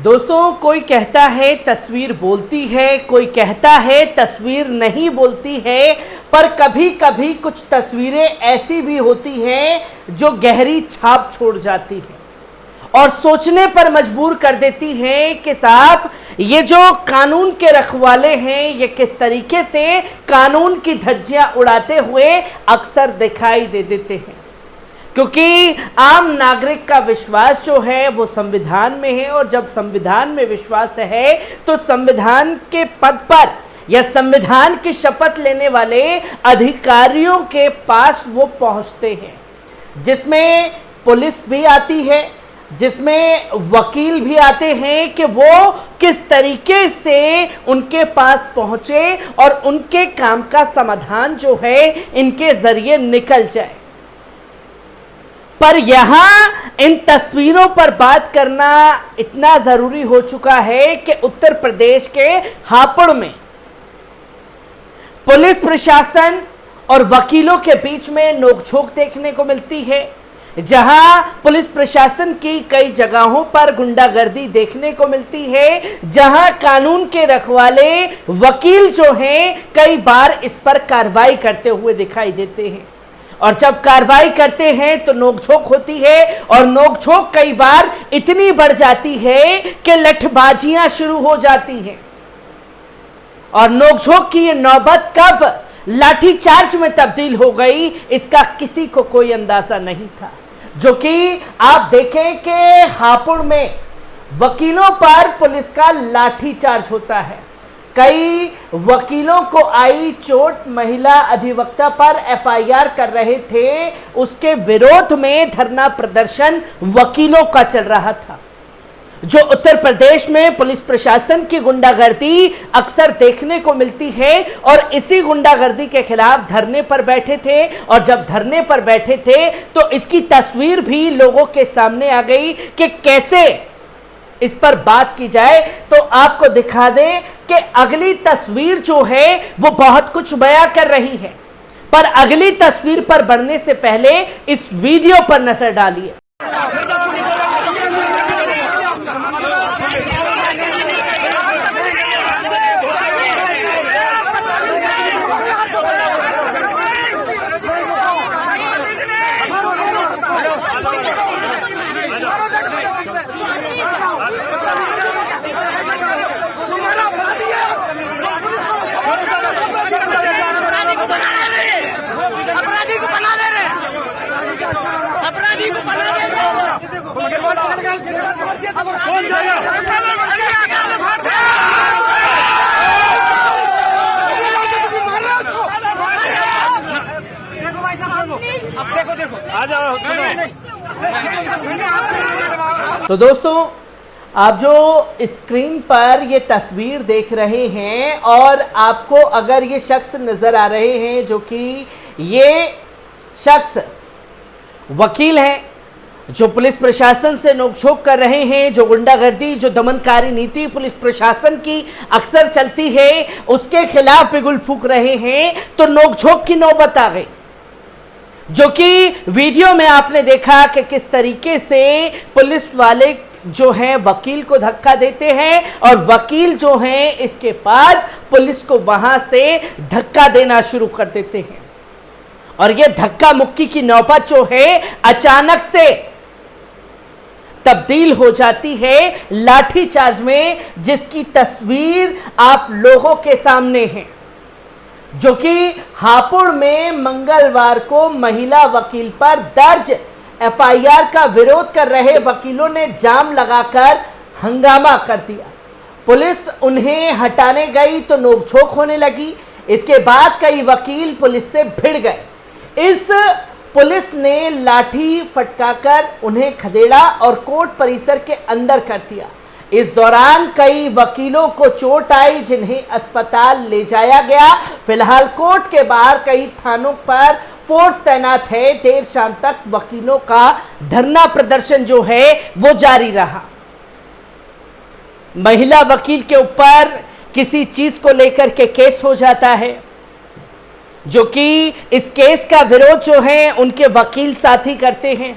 दोस्तों, कोई कहता है तस्वीर बोलती है, कोई कहता है तस्वीर नहीं बोलती है, पर कभी कभी कुछ तस्वीरें ऐसी भी होती हैं जो गहरी छाप छोड़ जाती हैं और सोचने पर मजबूर कर देती हैं कि साहब ये जो कानून के रखवाले हैं ये किस तरीके से कानून की धज्जियां उड़ाते हुए अक्सर दिखाई दे देते हैं। क्योंकि आम नागरिक का विश्वास जो है वो संविधान में है और जब संविधान में विश्वास है तो संविधान के पद पर या संविधान की शपथ लेने वाले अधिकारियों के पास वो पहुंचते हैं, जिसमें पुलिस भी आती है, जिसमें वकील भी आते हैं कि वो किस तरीके से उनके पास पहुंचे और उनके काम का समाधान जो है इनके जरिए निकल जाए। पर यहां इन तस्वीरों पर बात करना इतना जरूरी हो चुका है कि उत्तर प्रदेश के हापुड़ में पुलिस प्रशासन और वकीलों के बीच में नोकझोंक देखने को मिलती है, जहां पुलिस प्रशासन की कई जगहों पर गुंडागर्दी देखने को मिलती है, जहां कानून के रखवाले वकील जो हैं कई बार इस पर कार्रवाई करते हुए दिखाई देते हैं और जब कार्रवाई करते हैं तो नोकझोंक होती है और नोकझोंक कई बार इतनी बढ़ जाती है कि लठबाजियां शुरू हो जाती हैं और नोकझोंक की ये नौबत कब लाठीचार्ज में तब्दील हो गई इसका किसी को कोई अंदाजा नहीं था। जो कि आप देखें कि हापुड़ में वकीलों पर पुलिस का लाठीचार्ज होता है। कई वकीलों को आई चोट, महिला अधिवक्ता पर एफआईआर कर रहे थे, उसके विरोध में धरना प्रदर्शन वकीलों का चल रहा था। जो उत्तर प्रदेश में पुलिस प्रशासन की गुंडागर्दी अक्सर देखने को मिलती है और इसी गुंडागर्दी के खिलाफ धरने पर बैठे थे और जब धरने पर बैठे थे तो इसकी तस्वीर भी लोगों के सामने आ गई कि कैसे इस पर बात की जाए। तो आपको दिखा दें कि अगली तस्वीर जो है वो बहुत कुछ बयां कर रही है, पर अगली तस्वीर पर बढ़ने से पहले इस वीडियो पर नजर डालिए। अपराधी को बना दे तो दोस्तों, आप जो स्क्रीन पर ये तस्वीर देख रहे हैं और आपको अगर ये शख्स नजर आ रहे हैं जो कि ये शख्स वकील हैं जो पुलिस प्रशासन से नोकझोंक कर रहे हैं, जो गुंडागर्दी, जो दमनकारी नीति पुलिस प्रशासन की अक्सर चलती है उसके खिलाफ बिगुल फूंक रहे हैं, तो नोकझोंक की नौबत आ गई। जो कि वीडियो में आपने देखा कि किस तरीके से पुलिस वाले जो हैं वकील को धक्का देते हैं और वकील जो हैं इसके बाद पुलिस को वहां से धक्का देना शुरू कर देते हैं और ये धक्का मुक्की की नौबत जो है अचानक से तब्दील हो जाती है लाठीचार्ज में, जिसकी तस्वीर आप लोगों के सामने है। जो कि हापुड़ में मंगलवार को महिला वकील पर दर्ज एफआईआर का विरोध कर रहे वकीलों ने जाम लगाकर हंगामा कर दिया। पुलिस उन्हें हटाने गई तो नोकझोंक होने लगी। इसके बाद कई वकील पुलिस से भिड़ गए। इस पुलिस ने लाठी फटकाकर उन्हें खदेड़ा और कोर्ट परिसर के अंदर कर दिया। इस दौरान कई वकीलों को चोट आई, जिन्हें अस्पताल ले जाया गया। फिलहाल कोर्ट के बाहर कई थानों पर फोर्स तैनात है। देर शाम तक वकीलों का धरना प्रदर्शन जो है वो जारी रहा। महिला वकील के ऊपर किसी चीज को लेकर के केस हो जाता है, जो कि इस केस का विरोध जो है उनके वकील साथी करते हैं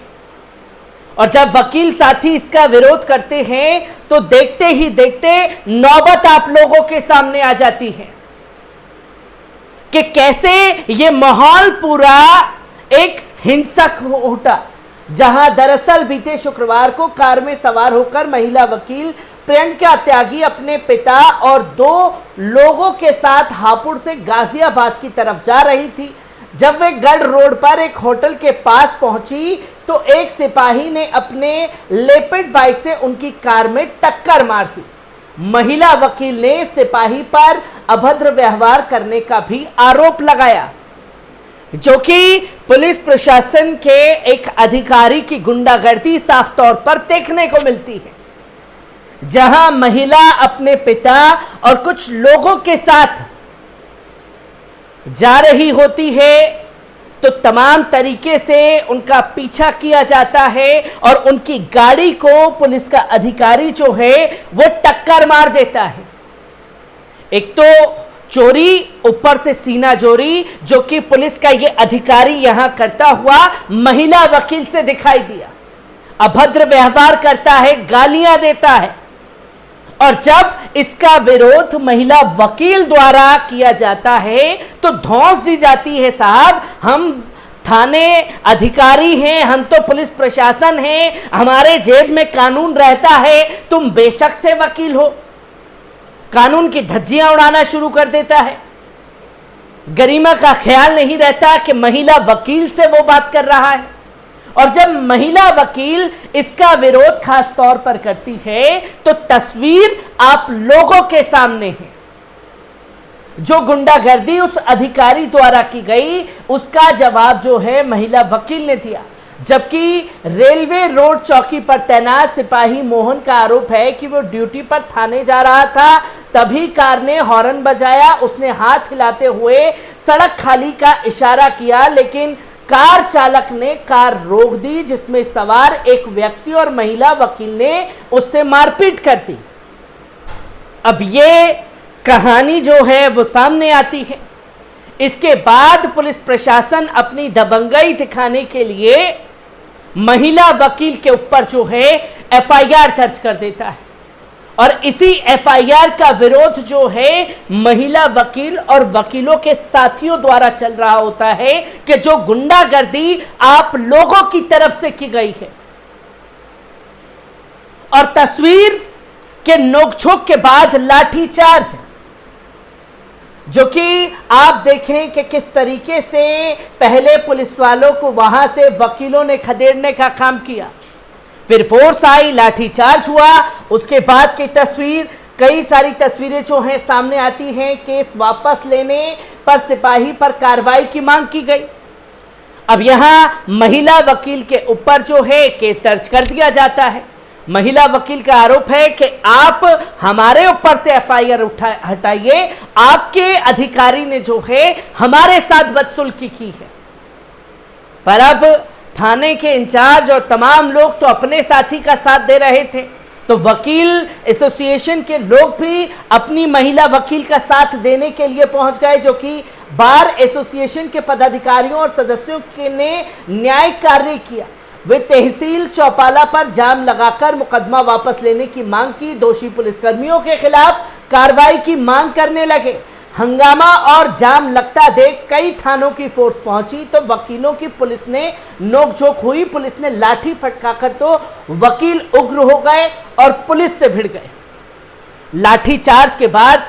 और जब वकील साथी इसका विरोध करते हैं तो देखते ही देखते नौबत आप लोगों के सामने आ जाती है कि कैसे ये माहौल पूरा एक हिंसक उठा, जहां दरअसल बीते शुक्रवार को कार में सवार होकर महिला वकील प्रियंका त्यागी अपने पिता और 2 लोगों के साथ हापुड़ से गाजियाबाद की तरफ जा रही थी। जब वे गढ़ रोड पर एक होटल के पास पहुंची तो एक सिपाही ने अपने लेपिड बाइक से उनकी कार में टक्कर मार दी। महिला वकील ने सिपाही पर अभद्र व्यवहार करने का भी आरोप लगाया, जो कि पुलिस प्रशासन के एक अधिकारी की गुंडागर्दी साफ तौर पर देखने को मिलती है, जहां महिला अपने पिता और कुछ लोगों के साथ जा रही होती है तो तमाम तरीके से उनका पीछा किया जाता है और उनकी गाड़ी को पुलिस का अधिकारी जो है वो टक्कर मार देता है। एक तो चोरी, ऊपर से सीना चोरी, जो कि पुलिस का ये अधिकारी यहां करता हुआ महिला वकील से दिखाई दिया। अभद्र व्यवहार करता है, गालियां देता है, और जब इसका विरोध महिला वकील द्वारा किया जाता है तो धौंस दी जाती है, साहब हम थाने अधिकारी हैं, हम तो पुलिस प्रशासन हैं, हमारे जेब में कानून रहता है, तुम बेशक से वकील हो। कानून की धज्जियां उड़ाना शुरू कर देता है। गरिमा का ख्याल नहीं रहता कि महिला वकील से वो बात कर रहा है। और जब महिला वकील इसका विरोध खास तौर पर करती है तो तस्वीर आप लोगों के सामने है। जो गुंडागर्दी उस अधिकारी द्वारा की गई उसका जवाब जो है महिला वकील ने दिया, जबकि रेलवे रोड चौकी पर तैनात सिपाही मोहन का आरोप है कि वो ड्यूटी पर थाने जा रहा था, तभी कार ने हॉर्न बजाया। उसने हाथ हिलाते हुए सड़क खाली का इशारा किया, लेकिन कार चालक ने कार रोक दी, जिसमें सवार एक व्यक्ति और महिला वकील ने उससे मारपीट कर दी। अब ये कहानी जो है वो सामने आती है। इसके बाद पुलिस प्रशासन अपनी दबंगई दिखाने के लिए महिला वकील के ऊपर जो है एफआईआर दर्ज कर देता है, और इसी एफआईआर का विरोध जो है महिला वकील और वकीलों के साथियों द्वारा चल रहा होता है कि जो गुंडागर्दी आप लोगों की तरफ से की गई है। और तस्वीर के नोकझोंक के बाद लाठीचार्ज, जो कि आप देखें कि किस तरीके से पहले पुलिस वालों को वहां से वकीलों ने खदेड़ने का काम किया, फिर फोर्स आई, लाठीचार्ज हुआ। उसके बाद की तस्वीर, कई सारी तस्वीरें जो हैं सामने आती हैं। केस वापस लेने पर सिपाही पर कार्रवाई की मांग की गई। अब यहां महिला वकील के ऊपर जो है केस दर्ज कर दिया जाता है। महिला वकील का आरोप है कि आप हमारे ऊपर से एफआईआर हटाइए, आपके अधिकारी ने जो है हमारे साथ बदसलूकी की है। पर अब थाने के इंचार्ज और तमाम लोग तो अपने साथी का साथ दे रहे थे, तो वकील एसोसिएशन के लोग भी अपनी महिला वकील का साथ देने के लिए पहुंच गए, जो कि बार एसोसिएशन के पदाधिकारियों और सदस्यों के ने न्यायिक कार्य किया। वे तहसील चौपाला पर जाम लगाकर मुकदमा वापस लेने की मांग की, दोषी पुलिसकर्मियों के खिलाफ कार्रवाई की मांग करने लगे। हंगामा और जाम लगता देख कई थानों की फोर्स पहुंची तो वकीलों की पुलिस ने नोकझोंक हुई। पुलिस ने लाठी फटकाकर तो वकील उग्र हो गए और पुलिस से भिड़ गए। लाठीचार्ज के बाद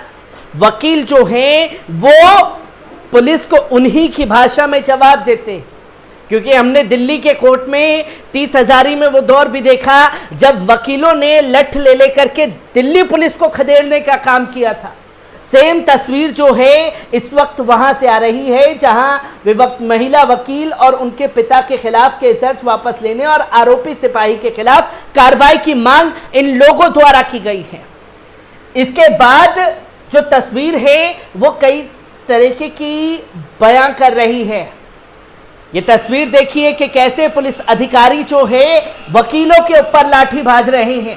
वकील जो हैं वो पुलिस को उन्हीं की भाषा में जवाब देते, क्योंकि हमने दिल्ली के कोर्ट में 30,000 में वो दौर भी देखा जब वकीलों ने लठ ले लेकर के दिल्ली पुलिस को खदेड़ने का काम किया था। सेम तस्वीर जो है इस वक्त वहां से आ रही है, जहां महिला वकील और उनके पिता के खिलाफ केस दर्ज वापस लेने और आरोपी सिपाही के खिलाफ कार्रवाई की मांग इन लोगों द्वारा की गई है। इसके बाद जो तस्वीर है वो कई तरीके की बयां कर रही है। ये तस्वीर देखिए कि कैसे पुलिस अधिकारी जो है वकीलों के ऊपर लाठी भाज रहे हैं।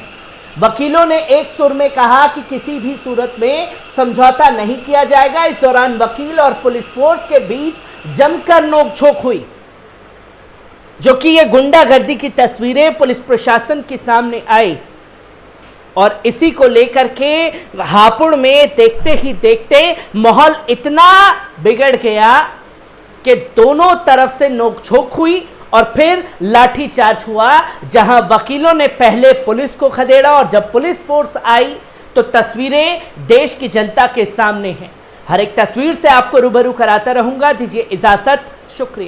वकीलों ने एक सुर में कहा कि किसी भी सूरत में समझौता नहीं किया जाएगा। इस दौरान वकील और पुलिस फोर्स के बीच जमकर नोकझोंक हुई। जो कि ये गुंडागर्दी की तस्वीरें पुलिस प्रशासन के सामने आई और इसी को लेकर के हापुड़ में देखते ही देखते माहौल इतना बिगड़ गया कि दोनों तरफ से नोकझोंक हुई और फिर लाठीचार्ज हुआ, जहां वकीलों ने पहले पुलिस को खदेड़ा और जब पुलिस फोर्स आई तो तस्वीरें देश की जनता के सामने हैं। हर एक तस्वीर से आपको रूबरू कराता रहूंगा। दीजिए इजाजत, शुक्रिया।